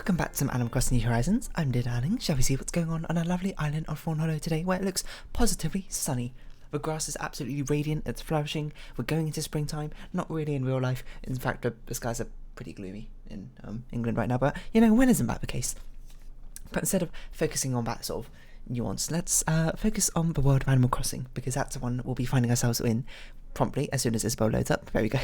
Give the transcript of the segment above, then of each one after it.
Welcome back to some Animal Crossing New Horizons. I'm dear darling. Shall we see what's going on our lovely island of Fawnhollow today, where it looks positively sunny. The grass is absolutely radiant, it's flourishing, we're going into springtime, not really in real life. In fact, the skies are pretty gloomy in England right now, but you know, when isn't that the case? But instead of focusing on that sort of nuance, let's focus on the world of Animal Crossing, because that's the one we'll be finding ourselves in promptly as soon as Isabel loads up. There we go.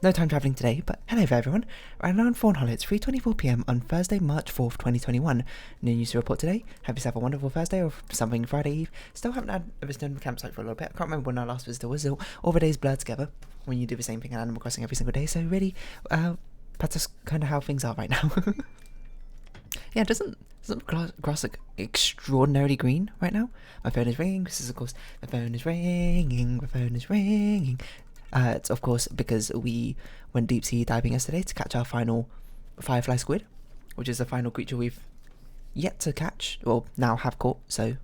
No time travelling today, but hello there everyone. Right now on Fawnhallow, it's 3:24 PM on Thursday, March 4th, 2021. No news to report today. Have yourself a wonderful Thursday or something Friday Eve. Still haven't had a visitor in the campsite for a little bit. I can't remember when our last visitor was. All the days blur together when you do the same thing in Animal Crossing every single day. So really, that's just kind of how things are right now. Yeah, doesn't grass look extraordinarily green right now? My phone is ringing. This is of course, the phone is ringing, the phone is ringing. It's of course because we went deep sea diving yesterday to catch our final firefly squid, which is the final creature we've yet to catch, or now have caught, so I'm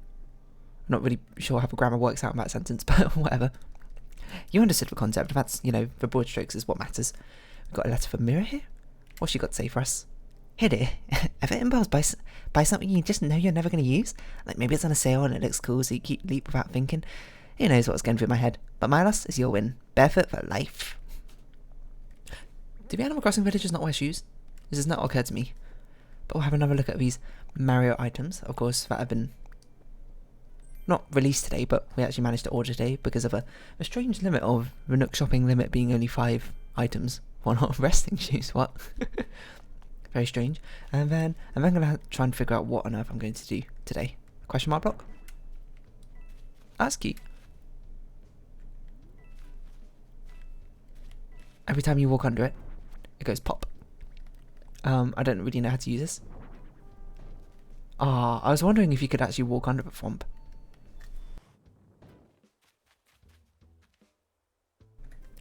not really sure how the grammar works out in that sentence, but whatever. You understood the concept, that's, you know, the broad strokes is what matters. We've got a letter from Mira here. What's she got to say for us? Hey dear, ever impulse buy something you just know you're never going to use? Like maybe it's on a sale and it looks cool, so you keep leap without thinking. Who knows what's going through my head, but my loss is your win. Barefoot for life. Do the Animal Crossing villagers not wear shoes? This has not occurred to me. But we'll have another look at these Mario items, of course, that have been not released today, but we actually managed to order today because of a strange limit of the Nook shopping limit being only 5 items. Well, not resting shoes, what? Very strange. And then I'm going to try and figure out what on earth I'm going to do today. Question mark block? That's cute. Every time you walk under it, it goes pop. I don't really know how to use this. I was wondering if you could actually walk under the thwomp.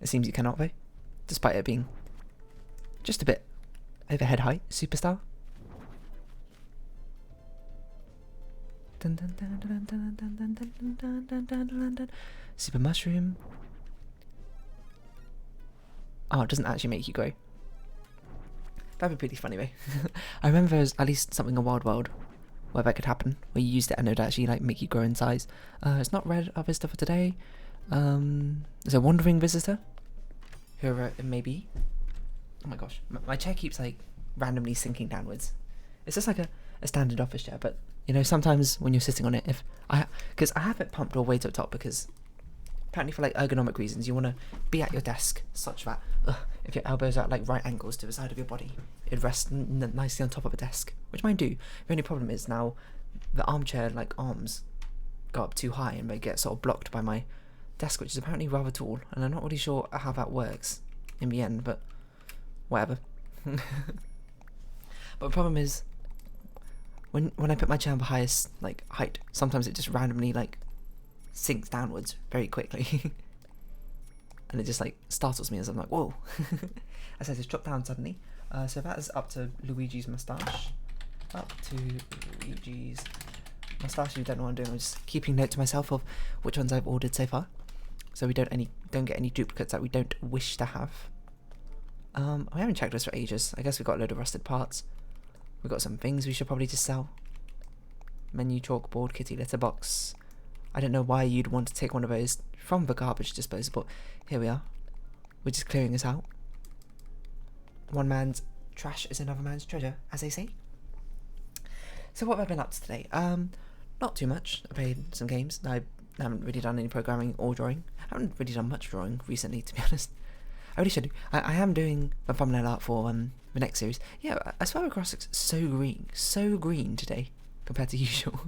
It seems you cannot though, despite it being just a bit overhead height. Superstar. Super mushroom. Oh, it doesn't actually make you grow. That'd be pretty funny though. I remember there was at least something in Wild World where that could happen, where you used it and it would actually like make you grow in size. It's not read our visitor for today. There's a wandering visitor, whoever it may be. Oh my gosh, my chair keeps like randomly sinking downwards. It's just like a standard office chair, but you know, sometimes when you're sitting on it, because I have it pumped all the way to the top because apparently for like ergonomic reasons, you want to be at your desk such that if your elbows are at like right angles to the side of your body, it'd rest nicely on top of a desk, which mine do. The only problem is now the armchair like arms go up too high and they get sort of blocked by my desk, which is apparently rather tall, and I'm not really sure how that works in the end, but whatever. But the problem is when I put my chair on the highest like height, sometimes it just randomly like sinks downwards very quickly. And it just like startles me as I'm like, whoa. As I just dropped down suddenly. So that is up to Luigi's moustache. Up to Luigi's moustache. If you don't know what I'm doing, I'm just keeping note to myself of which ones I've ordered so far, so we don't get any duplicates that we don't wish to have. I haven't checked this for ages. I guess we've got a load of rusted parts. We've got some things we should probably just sell. Menu, chalkboard, kitty litter box. I don't know why you'd want to take one of those from the garbage disposal, but here we are. We're just clearing this out. One man's trash is another man's treasure, as they say. So what have I been up to today? Not too much. I played some games. I haven't really done any programming or drawing. I haven't really done much drawing recently, to be honest. I really should do. I am doing a thumbnail art for the next series. Yeah, I swear across it's so green today compared to usual.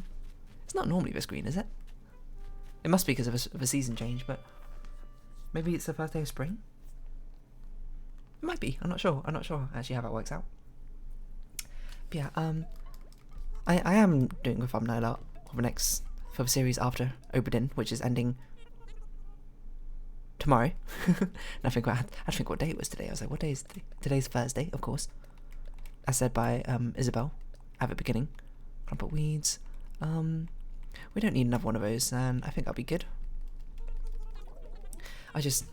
It's not normally this green, is it? It must be because of a season change, but maybe it's the first day of spring? It might be, I'm not sure actually how that works out. But yeah, I am doing a thumbnail art for the series after Oberdin, which is ending tomorrow. And I had to think what day it was today. I was like, what day is today? Today's Thursday, of course. As said by Isabel at the beginning. Clump of weeds. We don't need another one of those, and I think that'll be good. I just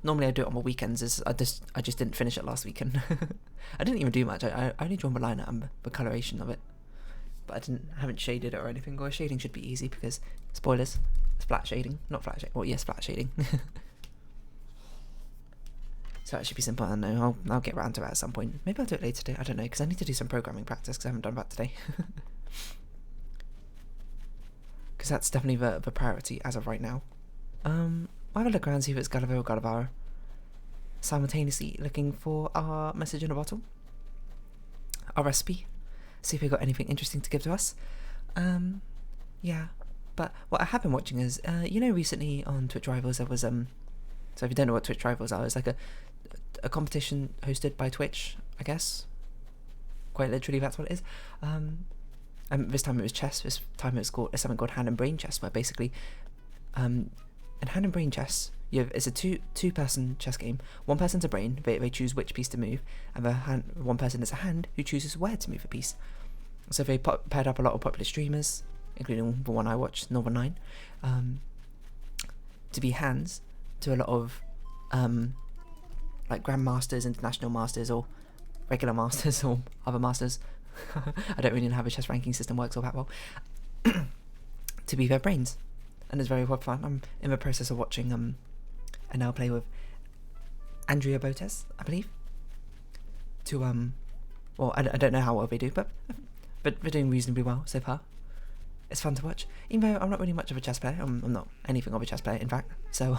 normally I do it on my weekends. I just didn't finish it last weekend. I didn't even do much. I only drawn the line and the coloration of it, but haven't shaded it or anything. Or shading should be easy because spoilers, it's flat shading, not flat shading. Well, yes, flat shading. So it should be simple. I don't know. I'll get around to it at some point. Maybe I'll do it later today. I don't know because I need to do some programming practice because I haven't done that today. Because that's definitely the priority as of right now. I'll have a look around, see if it's Gulliver or Gulliver. Simultaneously looking for our message in a bottle, our recipe, see if we got anything interesting to give to us. Yeah, but what I have been watching is, recently on Twitch Rivals there was so if you don't know what Twitch Rivals are, it's like a competition hosted by Twitch, I guess. Quite literally, that's what it is. And this time it was chess. This time it was something called Hand and Brain Chess, where basically, in Hand and Brain Chess, it's a two-person chess game. One person's a brain; they choose which piece to move, and one person is a hand who chooses where to move a piece. So they paired up a lot of popular streamers, including the one I watched, Northern 9, to be hands to a lot of like grandmasters, international masters, or regular masters, or other masters. I don't really know how the chess ranking system works all that well. To be their brains, and it's very fun. I'm in the process of watching and now play with Andrea Botes, I believe. To well, I don't know how well they do, but they're doing reasonably well so far. It's fun to watch, even though I'm not really much of a chess player. I'm not anything of a chess player, in fact. So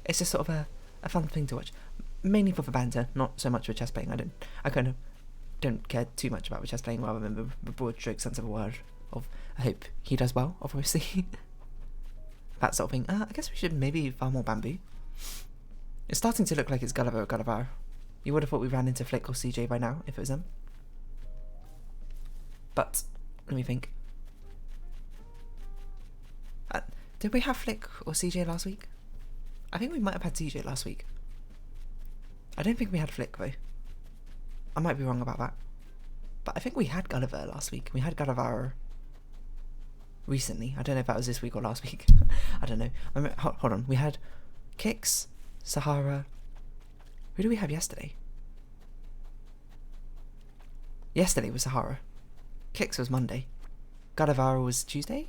it's just sort of a fun thing to watch. Mainly for the banter, not so much for chess playing. I kind of don't care too much about the chess playing, rather than the broad stroke sense of a word. I hope he does well, obviously. That sort of thing. I guess we should maybe farm more bamboo. It's starting to look like it's Gulliver or Gulliver. You would have thought we ran into Flick or CJ by now if it was them. But let me think. Did we have Flick or CJ last week? I think we might have had CJ last week. I don't think we had Flick though. I might be wrong about that. But I think we had Gulliver last week. We had Gulliver recently. I don't know if that was this week or last week. I don't know. Hold on. We had Kix, Sahara. Who did we have yesterday? Yesterday was Sahara. Kix was Monday. Gulliver was Tuesday?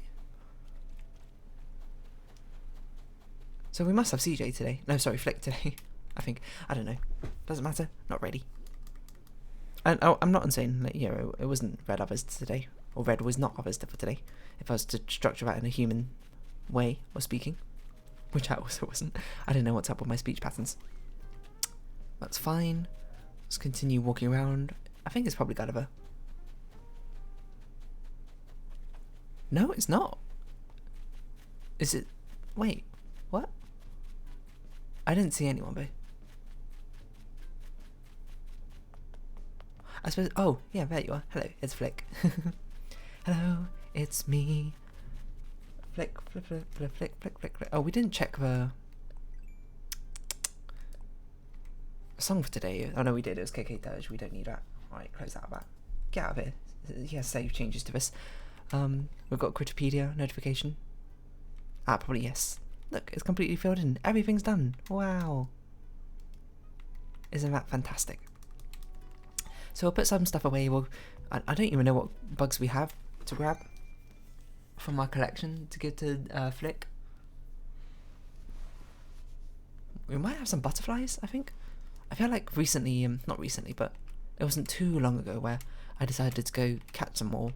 So we must have CJ today. No, sorry, Flick today. I think. I don't know. Doesn't matter. Not ready. And I'm not insane. Like, it wasn't red others today. Or red was not others for today. If I was to structure that in a human way of speaking. Which I also wasn't. I don't know what's up with my speech patterns. That's fine. Let's continue walking around. I think it's probably Gulliver. No, it's not. Is it? Wait. What? I didn't see anyone though. I suppose. Oh, yeah, there you are. Hello, it's Flick. Hello, it's me. Flick, flick, flick, flick, flick, flick, flick, flick. Oh, we didn't check the song for today. Oh no, we did. It was KK Dirge. We don't need that. Alright, close out of that. Get out of here. Yeah, save changes to this. We've got Critterpedia notification. Probably yes. Look, it's completely filled in. Everything's done. Wow. Isn't that fantastic? So we'll put some stuff away. I don't even know what bugs we have to grab from our collection to give to Flick. We might have some butterflies, I think. I feel like recently, not recently, but it wasn't too long ago where I decided to go catch some more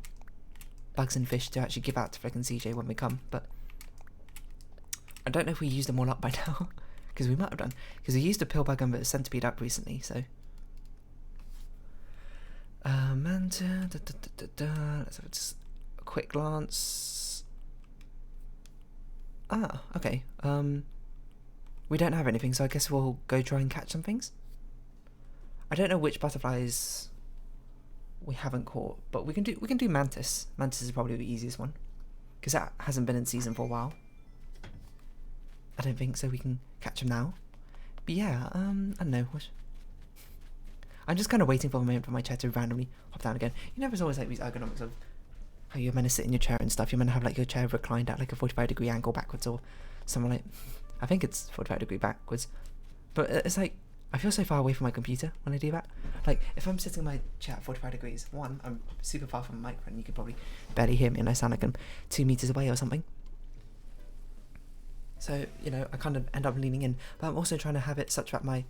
bugs and fish to actually give out to Flick and CJ when we come, but I don't know if we used them all up by now, because we might have done, because we used a pillbug and the centipede up recently, so let's have just a quick glance. Okay, we don't have anything, so I guess we'll go try and catch some things. I don't know which butterflies we haven't caught, but we can do mantis. Mantis is probably the easiest one, because that hasn't been in season for a while. I don't think so. We can catch them now. But yeah, I don't know. I'm just kind of waiting for a moment for my chair to randomly hop down again. You know, there's always like these ergonomics of how you're meant to sit in your chair and stuff. You're meant to have like your chair reclined at like a 45-degree angle backwards or something like I think it's 45 degree backwards. But it's like, I feel so far away from my computer when I do that. Like, if I'm sitting in my chair at 45 degrees, one, I'm super far from the microphone, you could probably barely hear me and I sound like I'm 2 meters away or something. So, you know, I kind of end up leaning in, but I'm also trying to have it such that my...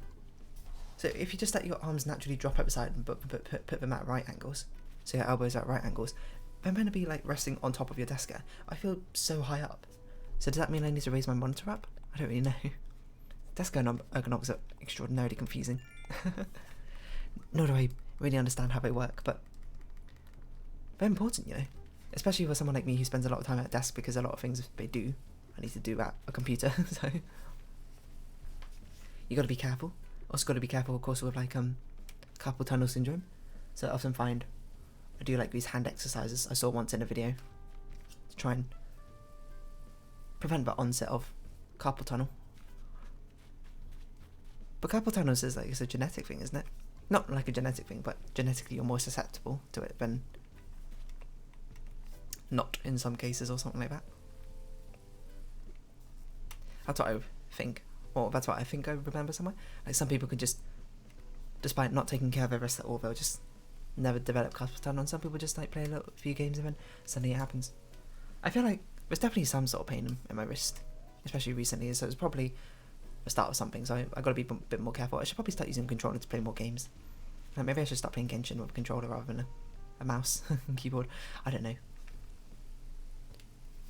So if you just let your arms naturally drop up the side and put them at right angles, so your elbows are at right angles, they're meant to be like resting on top of your desk. I feel so high up. So does that mean I need to raise my monitor up? I don't really know. Desk ergonomics are extraordinarily confusing. Nor do I really understand how they work, but they're important, you know. Especially for someone like me who spends a lot of time at a desk, because a lot of things they do, I need to do at a computer, so... You gotta be careful. Also gotta be careful, of course, with like, carpal tunnel syndrome. So I often find I do like these hand exercises I saw once in a video to try and prevent the onset of carpal tunnel. But carpal tunnel is like, it's a genetic thing, isn't it? Not like a genetic thing, but genetically you're more susceptible to it than not in some cases or something like that. That's what I think, or that's what I think I remember somewhere. Like some people can just, despite not taking care of their wrist at all, they'll just never develop carpal tunnel, and some people just like play a few games and then suddenly it happens. I feel like there's definitely some sort of pain in my wrist, especially recently, so it's probably the start of something, so I gotta be a bit more careful. I should probably start using a controller to play more games. Like maybe I should start playing Genshin with a controller rather than a mouse and keyboard. I don't know.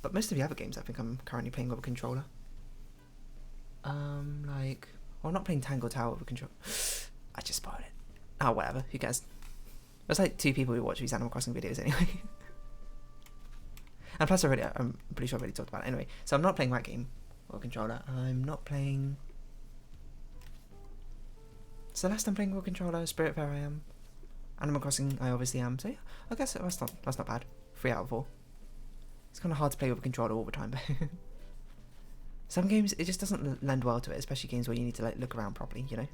But most of the other games I think I'm currently playing with a controller. Like... Well, I'm not playing Tangle Tower with a controller. I just spoiled it. Oh, whatever. Who cares? There's like 2 people who watch these Animal Crossing videos anyway. And plus I'm pretty sure I already talked about it anyway. So I'm not playing that game with a controller. I'm not playing... Celeste I'm playing with a controller. Spiritfarer I am. Animal Crossing I obviously am. So yeah, I guess that's not bad. 3 out of 4. It's kind of hard to play with a controller all the time, but some games it just doesn't lend well to it, especially games where you need to like look around properly, you know.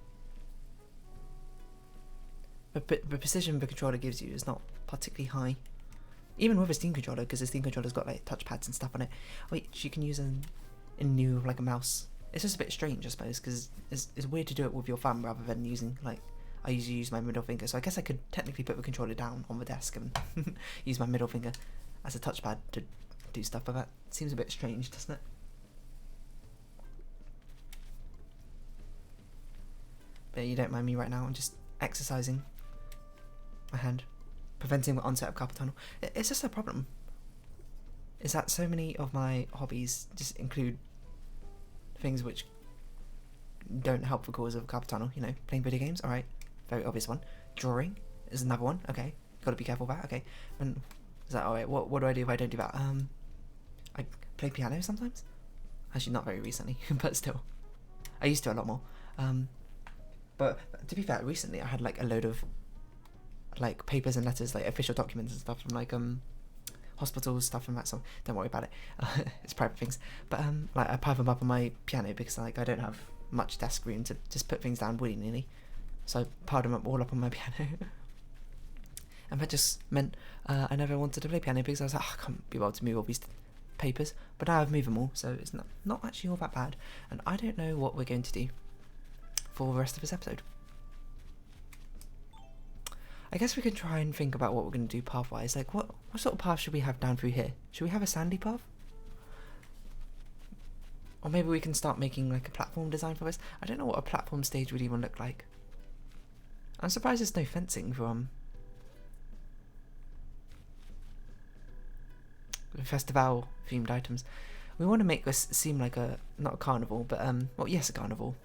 But the precision the controller gives you is not particularly high, even with a Steam controller, because the Steam controller's got like touchpads and stuff on it, which you can use in lieu of like a mouse. It's just a bit strange, I suppose, because it's weird to do it with your thumb rather than using like. I usually use my middle finger, so I guess I could technically put the controller down on the desk and use my middle finger as a touchpad to do stuff, but that seems a bit strange, doesn't it? But you don't mind me right now, I'm just exercising my hand, preventing the onset of carpal tunnel. It's just a problem, is that so many of my hobbies just include things which don't help the cause of carpal tunnel, you know, playing video games, alright, very obvious one. Drawing is another one, okay, gotta be careful with that, okay. And is that alright? What do I do if I don't do that? I play piano sometimes. Actually, not very recently, but still. I used to a lot more. But to be fair, recently I had like a load of like papers and letters, like official documents and stuff from like hospitals, stuff and that. So don't worry about it. It's private things. But like I pile them up on my piano because like I don't have much desk room to just put things down willy nilly. So I piled them up all up on my piano. And that just meant I never wanted to play piano because I was like, oh, I can't be able to move all these papers. But now I've moved them all, so it's not actually all that bad. And I don't know what we're going to do for the rest of this episode. I guess we can try and think about what we're going to do path-wise. Like, what sort of path should we have down through here? Should we have a sandy path? Or maybe we can start making like a platform design for this. I don't know what a platform stage would even look like. I'm surprised there's no fencing for festival themed items. We want to make this seem like a, not a carnival, but well, yes, a carnival,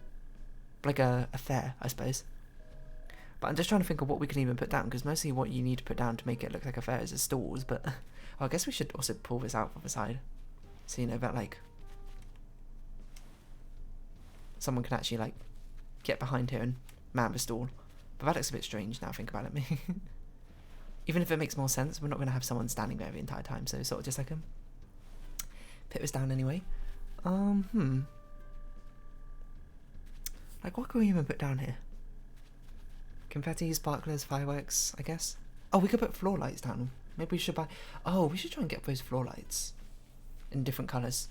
like a fair, I suppose. But I'm just trying to think of what we can even put down, because mostly what you need to put down to make it look like a fair is the stalls. But well, I guess we should also pull this out from the side, so you know that like someone can actually like get behind here and man the stall. But that looks a bit strange now I think about it. Even if it makes more sense, we're not going to have someone standing there the entire time, so sort of just like put this down anyway. Like what can we even put down here? Confetti, sparklers, fireworks, I guess. Oh, we could put floor lights down. Maybe we should buy... Oh, we should try and get those floor lights in different colours.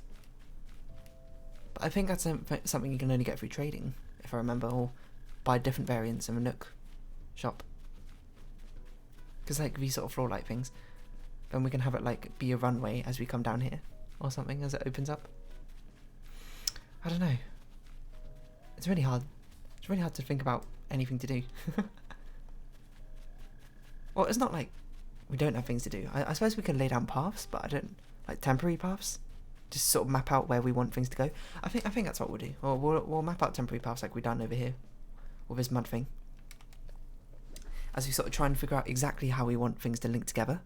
But I think that's something you can only get through trading, if I remember, or buy different variants in a Nook shop. Because like these sort of floor light things, then we can have it like be a runway as we come down here, or something as it opens up. I don't know. It's really hard. It's really hard to think about anything to do. Well, it's not like we don't have things to do. I suppose we can lay down paths, but I don't like temporary paths. Just sort of map out where we want things to go. I think that's what we'll do. Or we'll map out temporary paths like we've done over here with this mud thing, as we sort of try and figure out exactly how we want things to link together.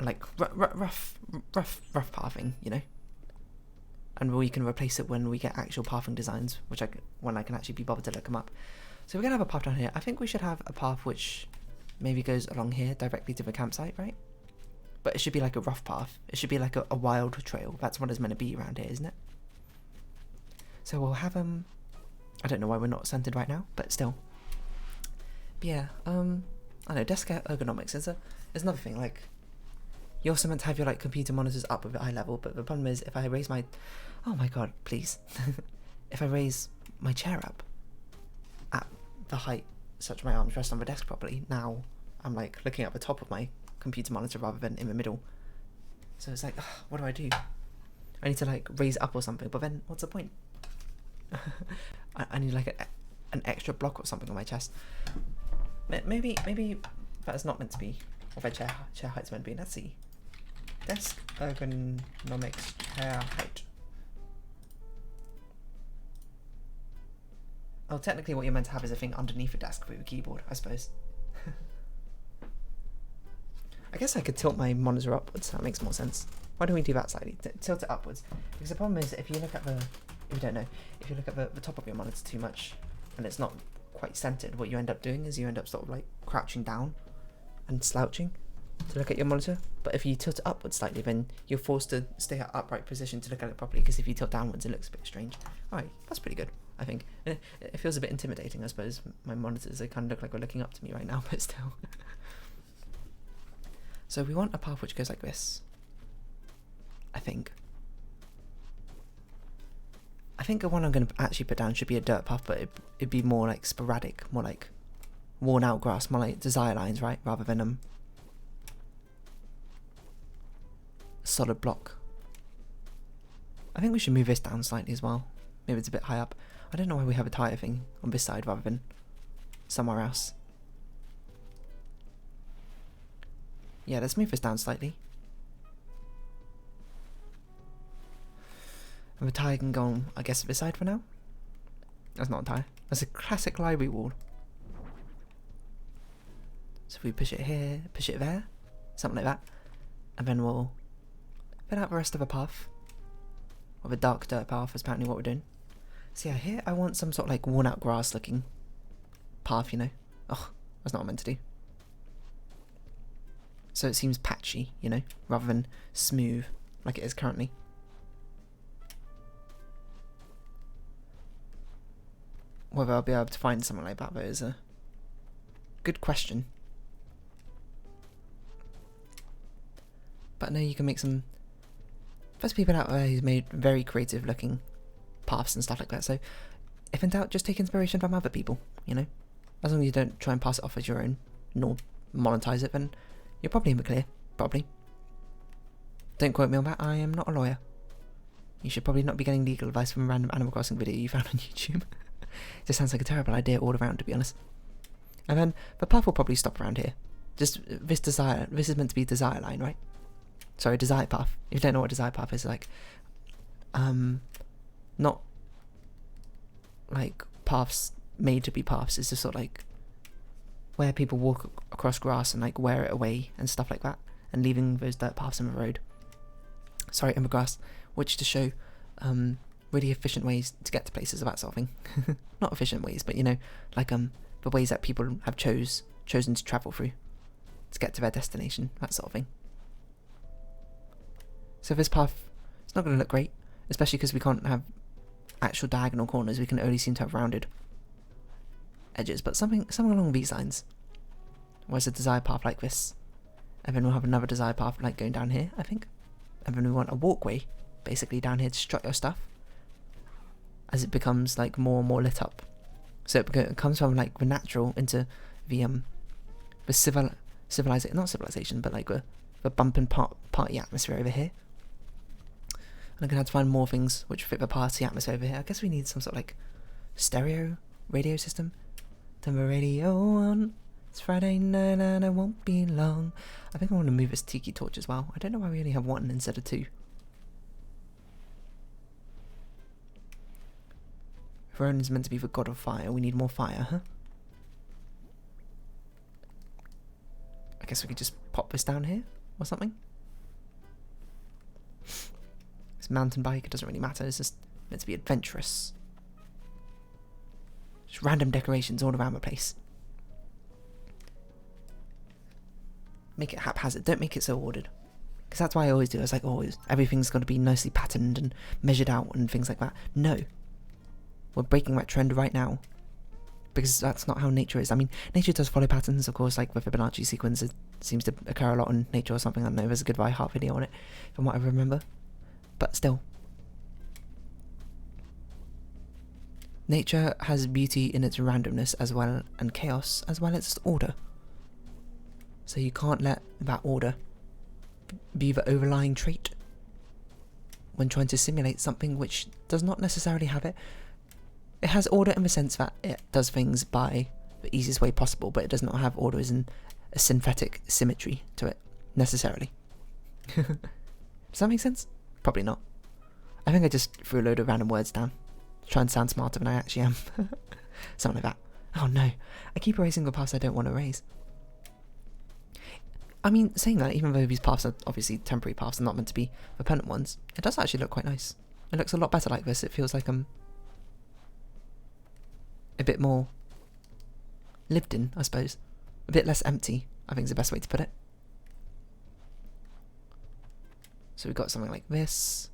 Like rough pathing, you know. And we can replace it when we get actual pathing designs, when I can actually be bothered to look them up. So we're gonna have a path down here. I think we should have a path which maybe goes along here directly to the campsite, right? But it should be like a rough path. It should be like a wild trail. That's what it's meant to be around here, isn't it? So we'll have I don't know why we're not centered right now, but still. But yeah, I don't know, desk ergonomics is another thing. Like, you're also meant to have your like computer monitors up with eye level, but the problem is if I raise my, oh my god, please, if I raise my chair up at the height such my arms rest on the desk properly, now I'm like looking at the top of my computer monitor rather than in the middle. So it's like, ugh, what do I do? I need to like raise it up or something, but then what's the point? I need like an extra block or something on my chest. Maybe that's not meant to be what my chair height's meant to be. Let's see. Desk ergonomics chair height. Oh, technically what you're meant to have is a thing underneath the desk for your keyboard, I suppose. I guess I could tilt my monitor upwards, that makes more sense. Why don't we do that slightly? Tilt it upwards. Because the problem is, if you look at if you don't know, if you look at the top of your monitor too much, and it's not quite centered, what you end up doing is you end up sort of like crouching down and slouching to look at your monitor. But if you tilt it upwards slightly, then you're forced to stay at upright position to look at it properly, because if you tilt downwards, it looks a bit strange. Alright, that's pretty good, I think. It feels a bit intimidating, I suppose. My monitors, they kind of look like they're looking up to me right now, but still. So we want a path which goes like this, I think. I think the one I'm going to actually put down should be a dirt path, but it'd be more like sporadic, more like worn out grass, more like desire lines, right? Rather than solid block. I think we should move this down slightly as well. Maybe it's a bit high up. I don't know why we have a tire thing on this side rather than somewhere else. Yeah, let's move this down slightly. And the tire can go on, I guess, this side for now. That's not a tire. That's a classic library wall. So if we push it here, push it there, something like that, and then we'll fill out the rest of the path with a dark dirt path, is apparently what we're doing. So yeah, here I want some sort of like worn out grass looking path, you know. Oh, that's not what I'm meant to do. So it seems patchy, you know, rather than smooth like it is currently. Whether I'll be able to find something like that, though, is a good question. But no, you can make some... There's people out there who's made very creative looking paths and stuff like that, so if in doubt, just take inspiration from other people, you know? As long as you don't try and pass it off as your own, nor monetize it, then you're probably in the clear, probably. Don't quote me on that, I am not a lawyer. You should probably not be getting legal advice from a random Animal Crossing video you found on YouTube. It just sounds like a terrible idea all around, to be honest. And then the path will probably stop around here. Just this is meant to be desire line, right? Sorry, desire path. If you don't know what desire path is, like, not like paths made to be paths. It's just sort of like where people walk across grass and like wear it away and stuff like that, and leaving those dirt paths in the road. Sorry, in the grass, which to show really efficient ways to get to places, of that sort of thing. Not efficient ways, but you know, like the ways that people have chosen to travel through to get to their destination, that sort of thing. So this path, it's not going to look great, especially because we can't have actual diagonal corners. We can only seem to have rounded edges, but something along these lines. Where's a desire path like this, and then we'll have another desire path like going down here, I think. and then we want a walkway basically down here to strut your stuff as it becomes like more and more lit up. So it comes from like the natural into the civilization, not civilization, but like the bumping party atmosphere over here. And I'm gonna have to find more things which fit the party atmosphere over here. I guess we need some sort of like stereo radio system. Turn the radio on. It's Friday night and I won't be long. I think I want to move this tiki torch as well. I don't know why we only have one instead of two. If Ronan is meant to be the god of fire, we need more fire, huh? I guess we could just pop this down here or something. This mountain bike, it doesn't really matter, it's just meant to be adventurous. Just random decorations all around the place. Make it haphazard, don't make it so ordered. Because that's why I always do, it's like, oh, everything's got to be nicely patterned and measured out and things like that. No. We're breaking that trend right now. Because that's not how nature is. I mean, nature does follow patterns, of course, like with the Fibonacci sequence, it seems to occur a lot in nature or something. I don't know, there's a good Heart video on it, from what I remember. But still. Nature has beauty in its randomness as well, and chaos as well as order. So you can't let that order be the overlying trait when trying to simulate something which does not necessarily have it. It has order in the sense that it does things by the easiest way possible, but it does not have order as in a synthetic symmetry to it, necessarily. Does that make sense? Probably not. I think I just threw a load of random words down to try and sound smarter than I actually am. Something like that. Oh no, I keep erasing the paths I don't want to erase. I mean, saying that, even though these paths are obviously temporary paths and not meant to be the permanent ones, it does actually look quite nice. It looks a lot better like this. It feels like a bit more lived in, I suppose. A bit less empty, I think is the best way to put it. So we've got something like this,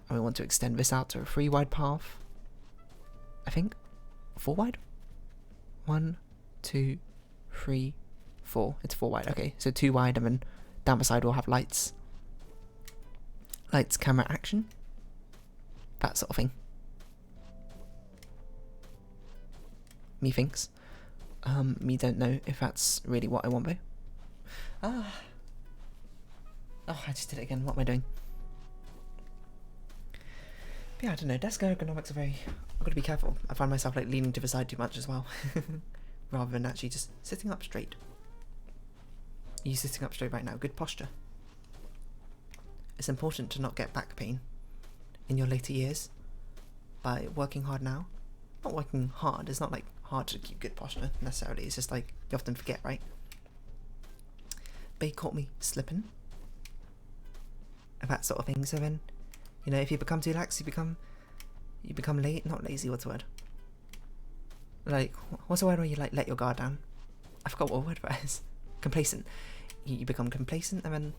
and we want to extend this out to a 3 wide path, I think. 4 wide? 1, 2, 3, 4. It's 4 wide, okay. So 2 wide, and then down the side we'll have lights. Lights, camera, action. That sort of thing. Me thinks. Me don't know if that's really what I want though. Oh, I just did it again. What am I doing? But yeah, I don't know. Desk ergonomics are very... I've got to be careful. I find myself like leaning to the side too much as well. Rather than actually just sitting up straight. Are you sitting up straight right now? Good posture. It's important to not get back pain in your later years by working hard now. Not working hard, it's not like hard to keep good posture necessarily, it's just like you often forget, right? Bay caught me slipping. And that sort of thing. So then, you know, if you become too lax, you become late, not lazy, what's the word? Like, what's the word where you like let your guard down? I forgot what word that is. Complacent. You become complacent, and then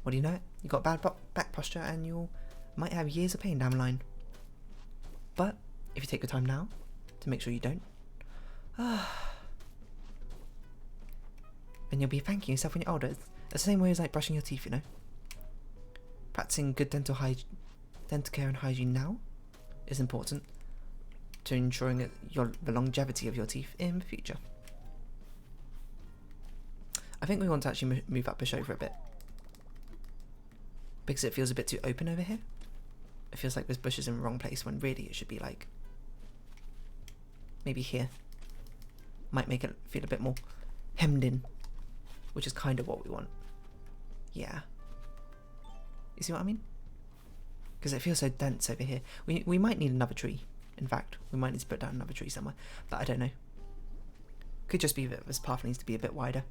what do you know? You got bad back posture, and you might have years of pain down the line. But if you take the time now to make sure you don't, then you'll be thanking yourself when you're older. It's the same way as like brushing your teeth, you know. Practicing good dental care and hygiene now is important to ensuring that the longevity of your teeth in the future. I think we want to actually move up the show for a bit, because it feels a bit too open over here. It feels like this bush is in the wrong place when really it should be like maybe here. Might make it feel a bit more hemmed in, which is kind of what we want. Yeah. You see what I mean? Because it feels so dense over here. We might need another tree. In fact, we might need to put down another tree somewhere, but I don't know. Could just be that this path needs to be a bit wider.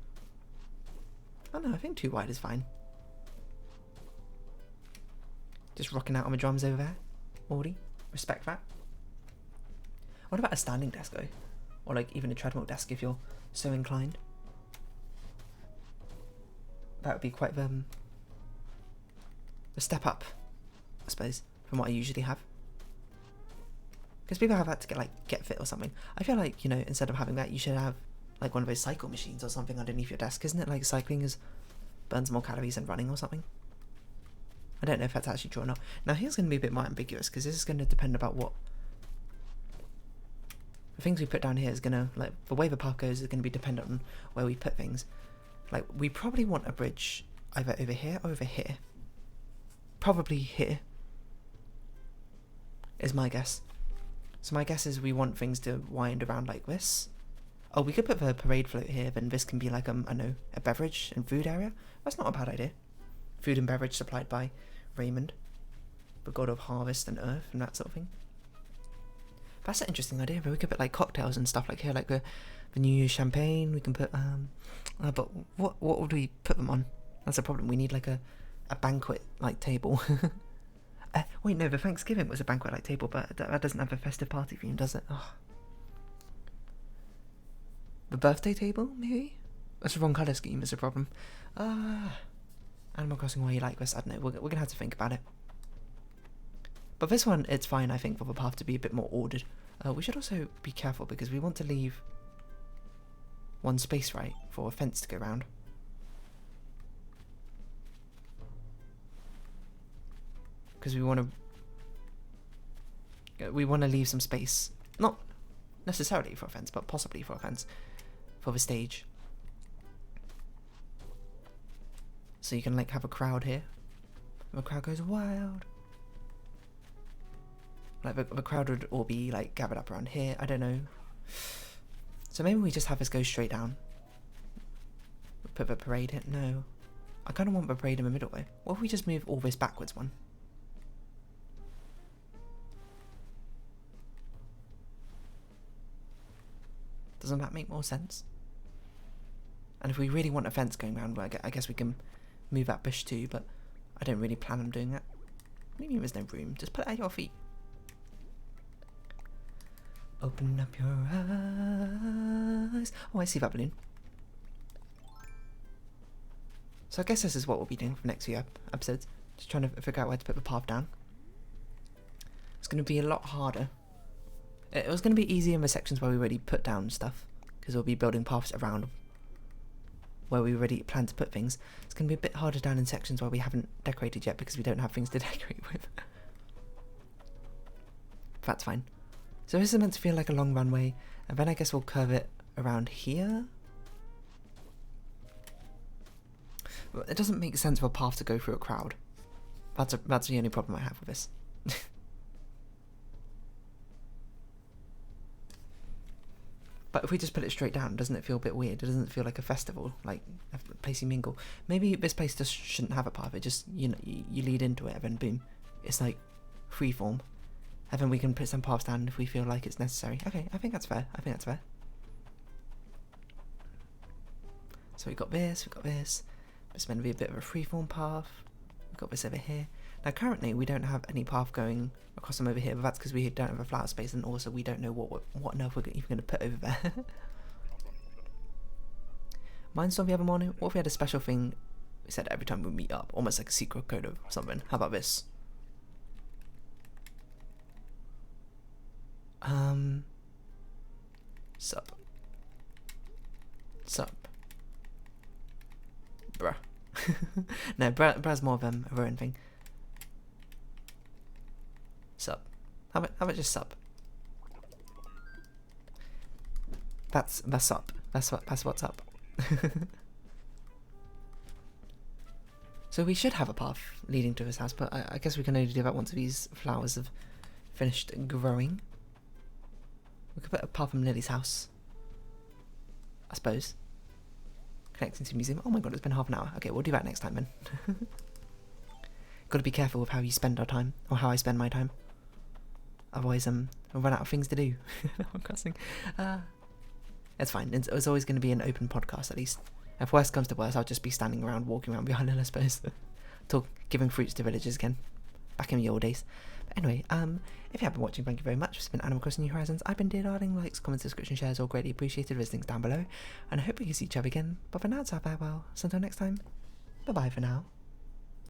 Oh no, I think 2 wide is fine. Just rocking out on the drums over there. Audi, respect that. What about a standing desk though? Or like even a treadmill desk if you're so inclined. That would be quite the step up, I suppose, from what I usually have. Because people have had to get fit or something. I feel like, you know, instead of having that, you should have like one of those cycle machines or something underneath your desk. Isn't it like cycling burns more calories than running or something? I don't know if that's actually true or not. Now here's going to be a bit more ambiguous, because this is going to depend about what the things we put down here is going to, like, the way the path goes is going to be dependent on where we put things. Like, we probably want a bridge either over here or over here. Probably here is my guess. So my guess is we want things to wind around like this. Oh, we could put the parade float here, then this can be like, I know, a beverage and food area. That's not a bad idea. Food and beverage supplied by Raymond, the god of harvest and earth and that sort of thing. That's an interesting idea, but we could put like cocktails and stuff like here, like the New Year's champagne. We can put, but what would we put them on? That's a problem. We need like a banquet like table. Wait, no, the Thanksgiving was a banquet like table, but that doesn't have a festive party theme, does it? Oh. The birthday table, maybe? That's the wrong colour scheme, is a problem. Animal Crossing, why you like this? I don't know. We're gonna have to think about it. But this one, it's fine, I think, for the path to be a bit more ordered. We should also be careful, because we want to leave one space, right, for a fence to go around. Because we want to leave some space, not necessarily for a fence, but possibly for a fence, for the stage. So you can like have a crowd here. The crowd goes wild. Like the crowd would all be like gathered up around here. I don't know. So maybe we just have this go straight down. Put the parade in. No, I kind of want the parade in the middle way. What if we just move all this backwards one? Doesn't that make more sense? And if we really want a fence going around, well, I guess we can move that bush too, but I don't really plan on doing that. What do you mean there's no room? Just put it at your feet. Open up your eyes. Oh, I see that balloon. So I guess this is what we'll be doing for the next few episodes. Just trying to figure out where to put the path down. It's going to be a lot harder. It was going to be easier in the sections where we already put down stuff, because we'll be building paths around where we already plan to put things. It's going to be a bit harder down in sections where we haven't decorated yet, because we don't have things to decorate with. That's fine. So this is meant to feel like a long runway, and then I guess we'll curve it around here. It doesn't make sense for a path to go through a crowd. That's the only problem I have with this. But if we just put it straight down, doesn't it feel a bit weird? It doesn't feel like a festival, like a place you mingle. Maybe this place just shouldn't have a path. It just, you know, you lead into it and then boom. It's like freeform. And then we can put some paths down if we feel like it's necessary. Okay, I think that's fair. So we've got this. It's meant to be a bit of a freeform path. We've got this over here. Now currently we don't have any path going across them over here, but that's because we don't have a flower space, and also we don't know what on earth we're even going to put over there. Mindstorm the other morning. What if we had a special thing we said every time we meet up, almost like a secret code of something? How about this? Sup. Bruh. No, bruh's more of a ruin thing. Sup. How about just sup? That's up. That's what's up. So we should have a path leading to his house, but I guess we can only do that once these flowers have finished growing. We could put a path from Lily's house, I suppose. Connecting to the museum. Oh my god, it's been half an hour. Okay, we'll do that next time then. Got to be careful with how you spend our time, or how I spend my time. Otherwise, we'll run out of things to do. I'm cussing. It's fine. It's always going to be an open podcast, at least. If worst comes to worst, I'll just be standing around, walking around behind it, I suppose. Giving fruits to villagers again. Back in the old days. But anyway, if you have been watching, thank you very much. It's been Animal Crossing New Horizons. I've been Dear Darling. Likes, comments, subscription, shares, all greatly appreciated. There's links down below. And I hope we can see each other again. But for now, it's our farewell. So until next time, bye-bye for now.